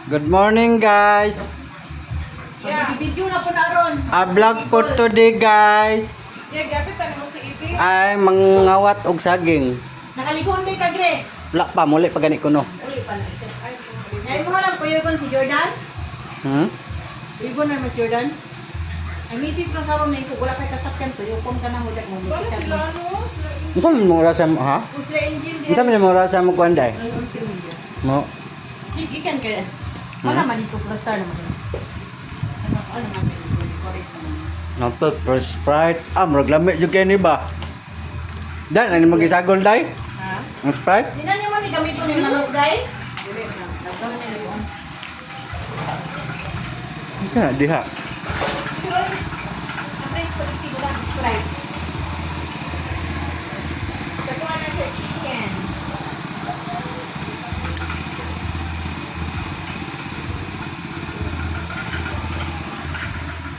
Good morning guys. Video na po naron. Our vlog for today guys Yeah, gapit na mo sa ibi. ay mangawat og saging. Nakalikon day ka gre. Wala pa muli pa gani kuno. Uli pa na siya. Ay mo lang ko yung si Jordan. Igon na mas Jordan. Ay misis man karon na ko wala kay kasakyan to yung pom ka na mo dak mo. Wala sila ano? Unsa man mo rasa mo ha? Usla engine Unsa man mo rasa mo kuanday? Mo Ikan ka. Wala man dito plaster naman. Ano namin correct naman. Nampak per Sprite. Murag lami jud kay ni ba? Dan ani magisagol day? Ha? Ang Sprite? Di na naman ni gamito ni Manos day. Dili na. Dapat na yun. Ka diha. Après, colectivo lang, Sprite. Satuan na sa chicken.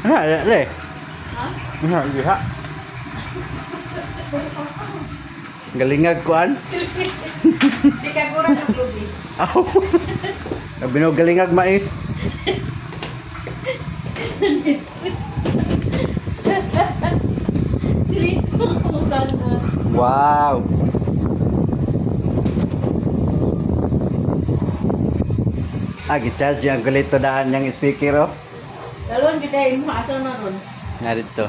Le. Ha? Diha. Galingag kuan. Di ka kurang ng lubi. Aw. Sabi no galingag mais. Sili, mukha na. Wow. Charge ang kulito daan yung speaker oh. Dalawang gidahin mo, asal na ron. Nga dito.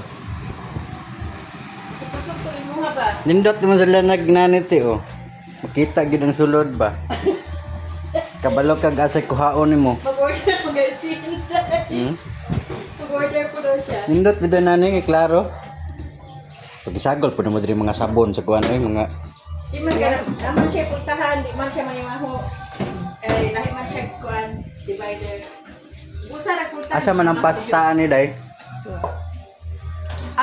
Pasok ko mo nga ba? Nindot mo sila nagnaniti oh. Makita gid ang sulod ba. Kabalo kag asa kuhaon nimo. Mag-order mo guys. Mag-order ko daw siya. Nindot bitaw nani kay klaro. Pagisagol po mo diri mga sabon sa kuan ay mga Di man ganun. Aman siya puntahan, di man siya manimaho. Eh, lahi man siya kuan, divider. Usa na puntahan. asa man ang pasta ani day.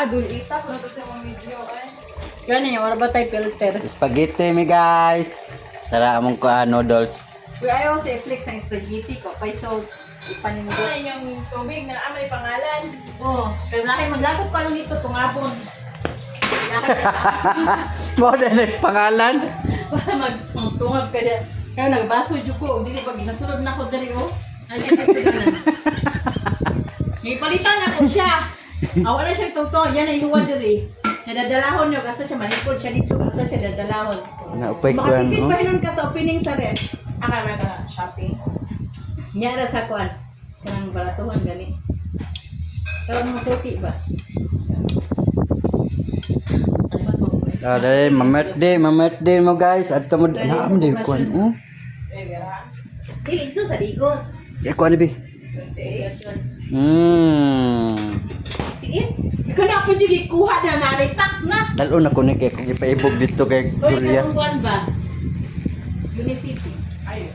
Dulita ko na to sa mga video ay. Gani, wala ba tayo filter? Spaghetti mi guys. Tara among kuan noodles. We ayaw sa i-flex ang spaghetti ko, kay sauce, ipanindot. Ay, yung tubig na amay pangalan. Oo, pero lahi maglagot ko ano dito, tungabon. Mo din pangalan. Para magtungab ka dyan. Kaya nagbaso dyan ko, hindi ba ginasunod na ako dali oh. Ay, ginasunod na. Ngipalitan ako siya. Awa na siya tungtong, yan ay inuwan dali. Nadadalahon niyo, kasi siya malikod siya dito, kasi siya dadalahon. Naupay kuan Makatipid oh. pa nun ka sa opening sa red. Akala ka shopping. Nyara sa kuan. Kanang balatuhan gani. Karon mo suki ba? Ano ba to? Dali mamerday mo guys. Adto mo naam din kuan oh. Dili ito sa digos. Kuan bi. Tiin. Kana ko jud kuha na naritak na. Dalo na ko ni kay kung ipaibog dito kay Oy, Julia. kanang kuan ba? Unicity. Ay,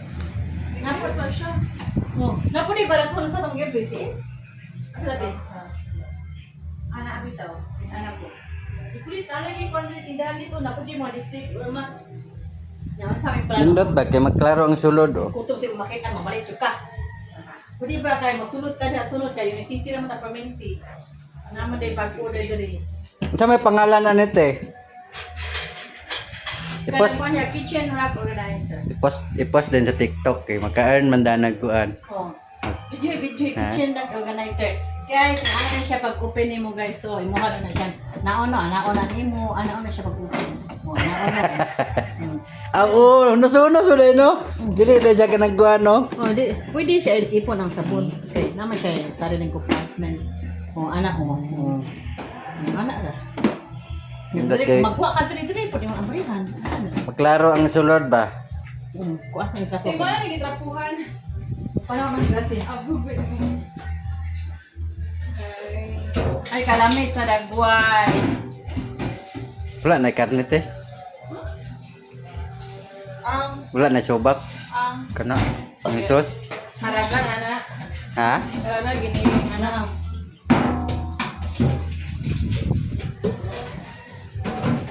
Napot pa siya. Oh, napot ni baraton sa tong gabi tiin. Sabi. Anak bitaw. Anak ko. Ikulit lagi kuan ni tindahan dito napot di mo display ma. Nyaman sa aming plano. Nindot ba kay maklaro ang sulod oh. Kutob si makita mabalik jud ka. Pwede ba kay masulod ka na sunod kay Unicity naman ta pamenti. Naman day pag-order diri. Unsa may pangalan anite? Ipost niya kitchen rack organizer. Ipost din sa TikTok kay maka-earn man danag kuan. Oh. Video Ha? kitchen rack organizer. Guys, ano na siya pag-open nimo guys. So, imuha na siya. Naona nimo, ano siya pag-open. Oh, naona. Oo, nasuno so dai no. Dili na siya kanang kuan no. Oh, pwede siya ipon ang sabon. Okay, naman siya sa sariling compartment. Oh, anak mo. Oh. Anak ra. Nindot kay Magkuha ka diri-diri pwede mo ambrihan. maklaro ang sulod ba. Kuha ka di ka. mo na nagitrapuhan. Paano man kasi? Abubit. Ay, kalamay sa dagway. Wala na karnete. Wala na subak. Kana ang sos. Haragan, anak. Ha? Haragan, gini, anak.